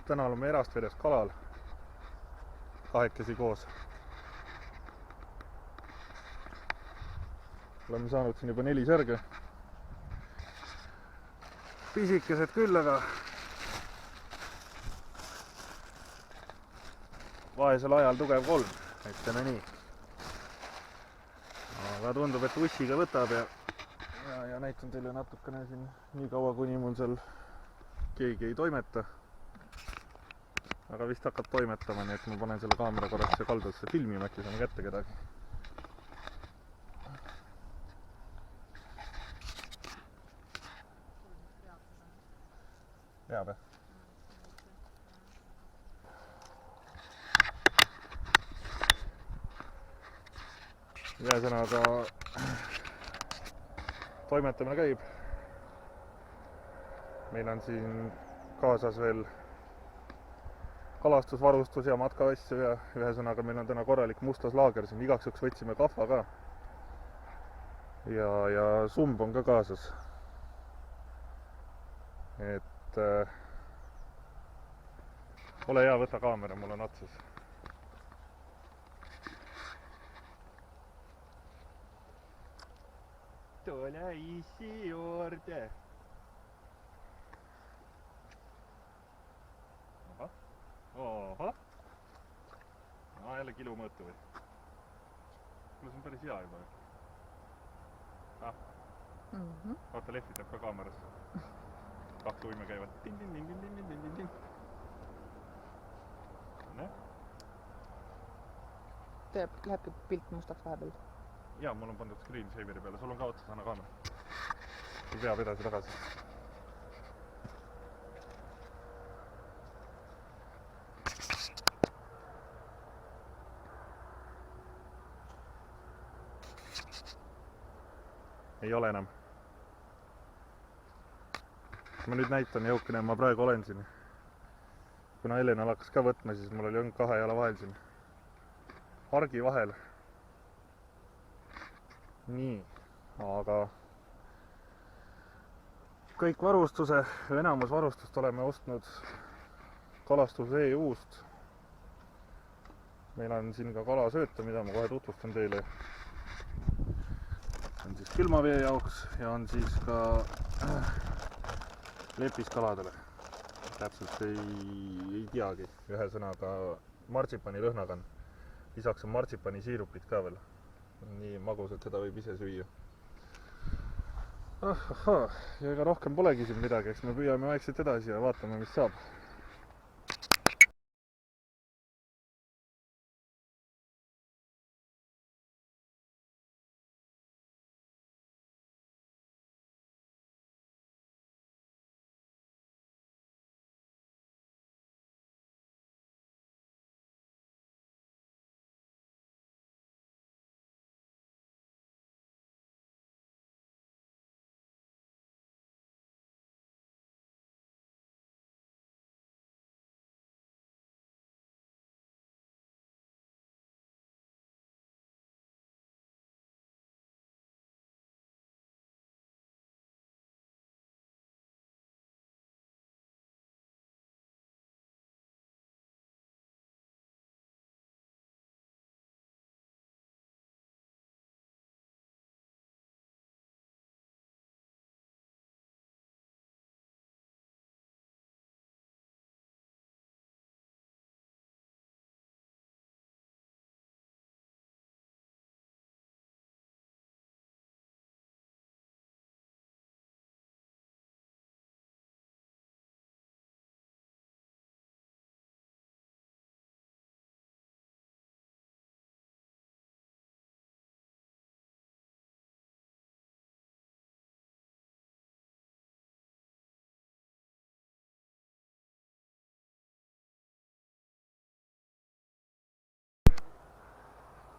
täna oleme Erastveres kalal kahekesi koos. Oleme saanud siin juba 4 särge. Pisikesed küll, aga vaesel ajal tugev kolm, ütleme nii. Aga tundub, et ussiga võtab ja näitan teile natukene siin nii kaua, kuni mul seal keegi ei toimeta. Aga vist hakkab toimetama, nii et ma panen selle kaamera korraks kaldasse filmima, äkki saame kätte kedagi. Peab, jah? Ühesõnaga toimetamine käib. Meil on siin kaasas veel kalastusvarustus ja matkaasju ja ühesõnaga meil on täna korralik mustaslaager siin. Igaks juhuks võtsime kahva ka. Ja sumb on ka kaasas. Et ole hea, võta kaamera, mul on otsas. Tule issi juurde. Oho. Jälle kilu mõõtu või? Kuule, see on päris hea juba. Vaata, lehvi teeb ka kaamerasse. 2 uime käivad. Tin. Lähebki pilt mustaks vahepeal? Jaa, mul on pandud screensaveri peale. Sul on ka otsas anna kaamera. See peab edasi tagasi. Ei ole enam. Ma nüüd näitan jõukene, ma praegu olen siin. Kuna Helena hakkas ka võtma, siis mul oli õng 2 jala vahel siin. Hargi vahel. Nii, aga kõik varustuse, enamus varustust oleme ostnud Kalastus EU-st. Meil on siin ka kalasööta, mida ma kohe tutvustan teile. On siis külmavee jaoks ja on siis ka lepiskaladele. Täpselt ei teagi. Ühesõnaga martsipani lõhnaga. Lisaks on martsipani siirupid ka veel. Nii magus, et seda võib ise süüa. Ja ega rohkem polegi siin midagi, eks me püüame vaikselt edasi ja vaatame, mis saab.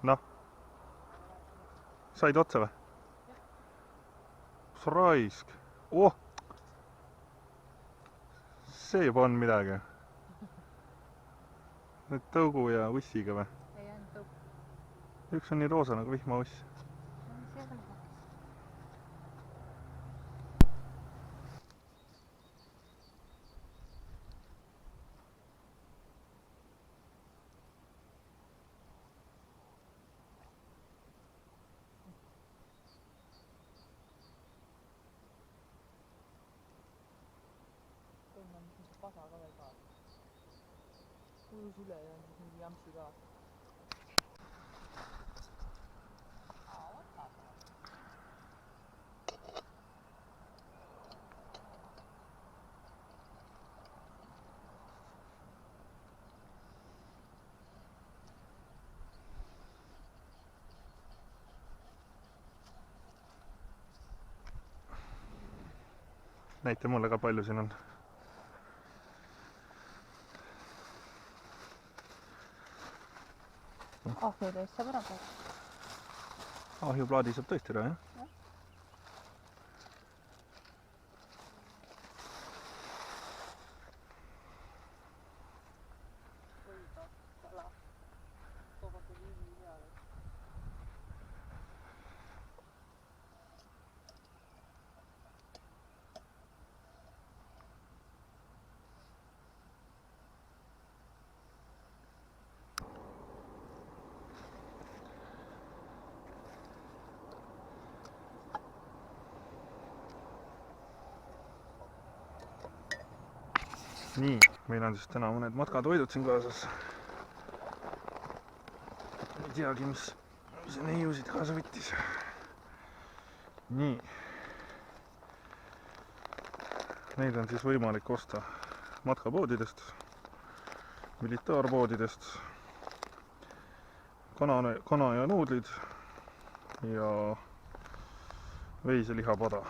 Noh, said otsa või? Kus raisk? See juba on midagi. Nüüd tõugu ja ussiga või? Ei ainult tõugu. Üks on nii roosa nagu vihmauss. pasa ka veel kaasa. Kujus üle ja on siis mingi jampsi ka. Näita mulle ka palju siin on. Ahjude eest saab ära teha. Ahjuplaadi saab tõesti ära, jah? Võida, kala, toobata liimi peale. Nii, meil on siis täna mõned matkatoidud siin kaasas. Ei teagi, mis neiusid kaasa võttis. Nii. Neid on siis võimalik osta matkapoodidest, militaarpoodidest, kana ja nuudlid ja veiselihapada.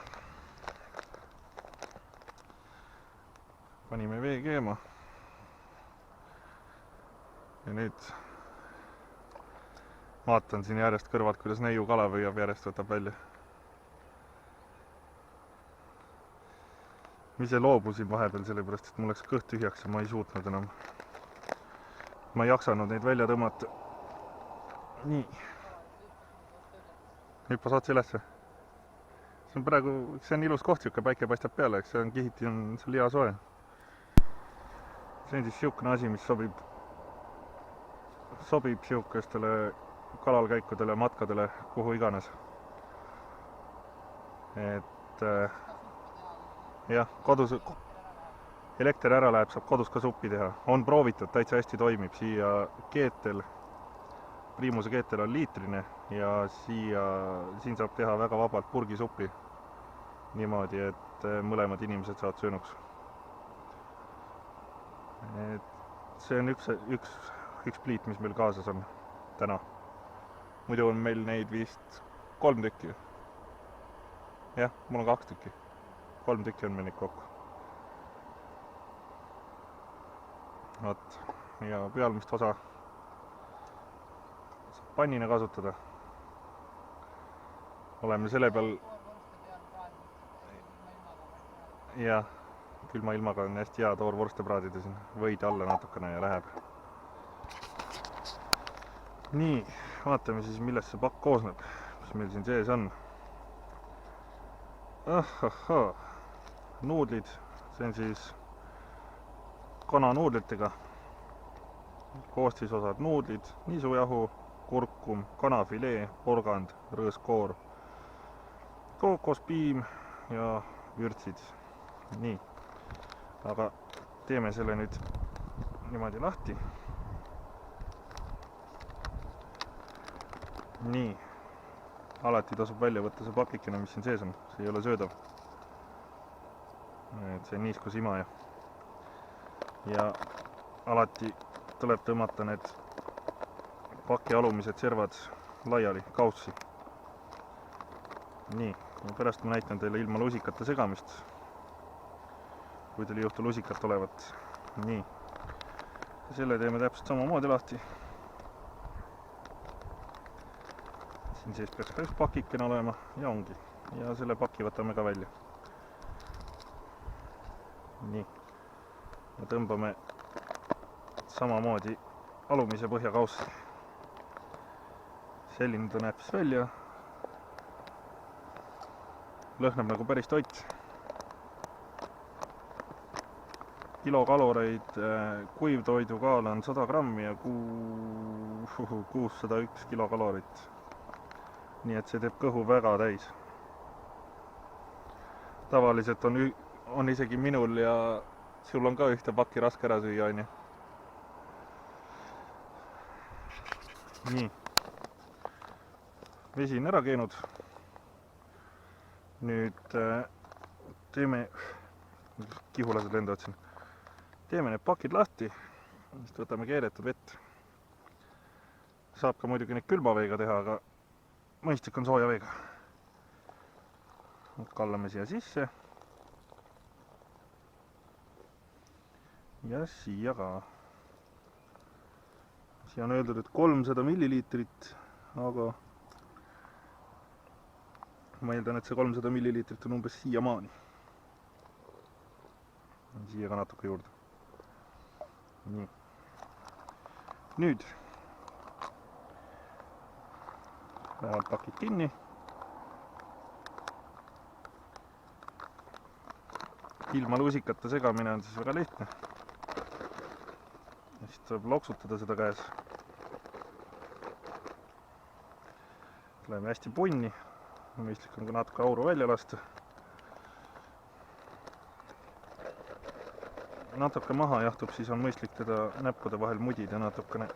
Panime vee keema ja nüüd vaatan siin järjest kõrvalt, kuidas neiu kala püüab, järjest võtab välja. Ma ise loobusin vahepeal sellepärast, et mul läks kõht tühjaks ja ma ei suutnud enam. Ma ei jaksanud neid välja tõmmata. Nii. Hüppas otsi ülesse. See on praegu, see on ilus koht, siuke päike paistab peale, eks see on kihiti, on seal hea soe. See on siis siukene asi, mis sobib siukestele kalalkäikudele, matkadele, kuhu iganes. Et jah, kodus elekter ära läheb, saab kodus ka suppi teha. On proovitud, täitsa hästi toimib. Siia keetel, Priimuse keetel on liitrine ja siin saab teha väga vabalt purgisuppi. Niimoodi, et mõlemad inimesed saavad söönuks. Et see on üks pliit, mis meil kaasas on täna. Muidu on meil neid vist 3 tükki. Jah, mul on 2 tükki. 3 tükki on meil neid kokku. Võt. Ja pealmist osa saab pannina kasutada. Oleme selle peal... Jah. Külma ilmaga on hästi hea toorvorste praadida siin, võid alla natukene ja läheb. Nii, vaatame siis, millest see pakk koosneb, mis meil siin sees on. Nuudlid, see on siis kananuudlitega. Koostisosad nuudlid, niisujahu, kurkum, kanafilee, porgand, rõõskoor, kookospiim ja vürtsid. Nii. Aga teeme selle nüüd niimoodi lahti. Nii. Alati tasub välja võtta see pakikene, mis siin sees on. See ei ole söödav. Et see on niiskus imaja. Ja alati tuleb tõmmata need paki alumised servad laiali, kaussi. Nii. Ja pärast ma näitan teile ilma lusikate segamist. Kui teil ei juhtu lusikat olevat. Nii. Ja selle teeme täpselt samamoodi lahti. Siin sees peaks ka üks pakikene olema ja ongi. Ja selle paki võtame ka välja. Nii. Ja tõmbame samamoodi alumise põhjakaussi. Selline ta näeb siis välja. Lõhnab nagu päris toit. Kilokaloreid, kuivtoidu kaal on 100 grammi ja 601 kilokalorit. Nii et see teeb kõhu väga täis. Tavaliselt on isegi minul ja sul on ka ühte pakki raske ära süüa, onju. nii. vesi on ära keenud. nüüd teeme, kihulased lendavad siin. teeme need pakid lahti, siis võtame keedetud vett. saab ka muidugi neid külma veega teha, aga mõistlik on sooja veega. kallame siia sisse. ja siia ka. siia on öeldud, et 300 milliliitrit, aga ma eeldan, et see 300 milliliitrit on umbes siiamaani. siia ka natuke juurde. nii. nüüd lähevad pakid kinni. ilma lusikata segamine on siis väga lihtne. ja siis tuleb loksutada seda käes. Läheme hästi punni. mõistlik on ka natuke auru välja lasta. natuke maha jahtub, siis on mõistlik teda näppude vahel mudida natukene.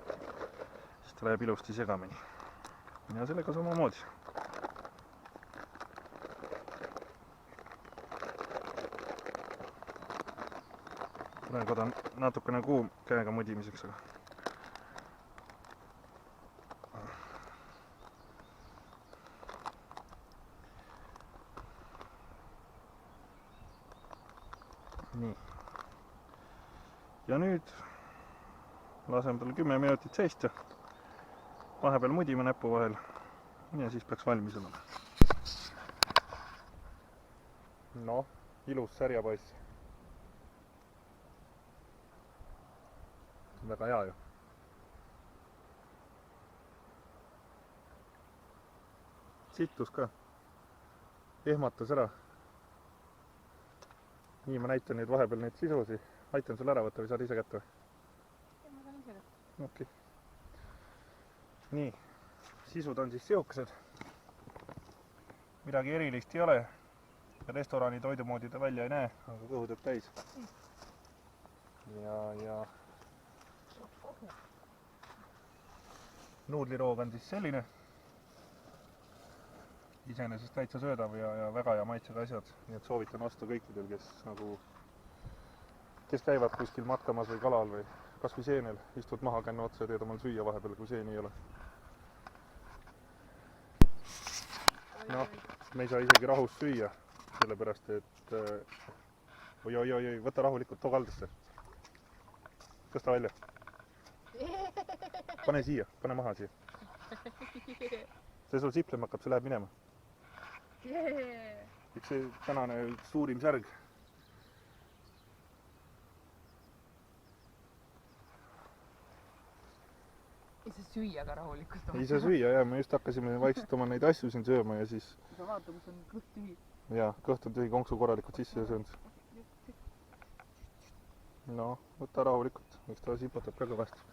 siis ta läheb ilusti segamini. ja sellega samamoodi. praegu ta on natukene kuum käega mudimiseks, aga nii. ja nüüd laseme tal 10 minutit seista. vahepeal mudime näpu vahel ja siis peaks valmis olema. noh, ilus särjapoiss. väga hea ju. sittus ka. ehmatas ära. nii, ma näitan nüüd vahepeal neid sisusi. aitan sul ära võtta või saad ise kätte või? ma saan ise kätte. okei. nii, sisud on siis sihukesed. midagi erilist ei ole. restorani toidumoodi ta välja ei näe, aga kõhu teeb täis. ja nuudliroog on siis selline. iseenesest täitsa söödav ja väga hea maitsega asjad, nii et soovitan osta kõikidel, kes käivad kuskil matkamas või kalal või kas või seenel, istud maha kännu otsa ja teed omal süüa vahepeal, kui seeni ei ole. noh, me ei saa isegi rahus süüa, sellepärast et oi, võta rahulikult, too kaldesse. tõsta välja. pane siia, pane maha siia. see sul siplema hakkab, see läheb minema. üks see tänane suurim särg. ei saa süüa ka rahulikult. ei saa süüa jah, me just hakkasime vaikselt oma neid asju siin sööma ja siis. sa vaata, kus on kõht tühi. jaa, kõht on tühi, konksu korralikult sisse söönud. noh, võta rahulikult, eks ta siputab ka kõvasti.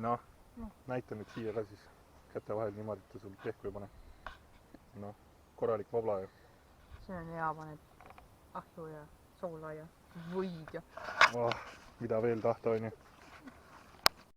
noh, näita nüüd siia ka siis käte vahel niimoodi, et ta sul pehku ei pane. noh, korralik vabla ju. see on hea, paned ahju ja soola ja võid ja. mida veel tahta, onju.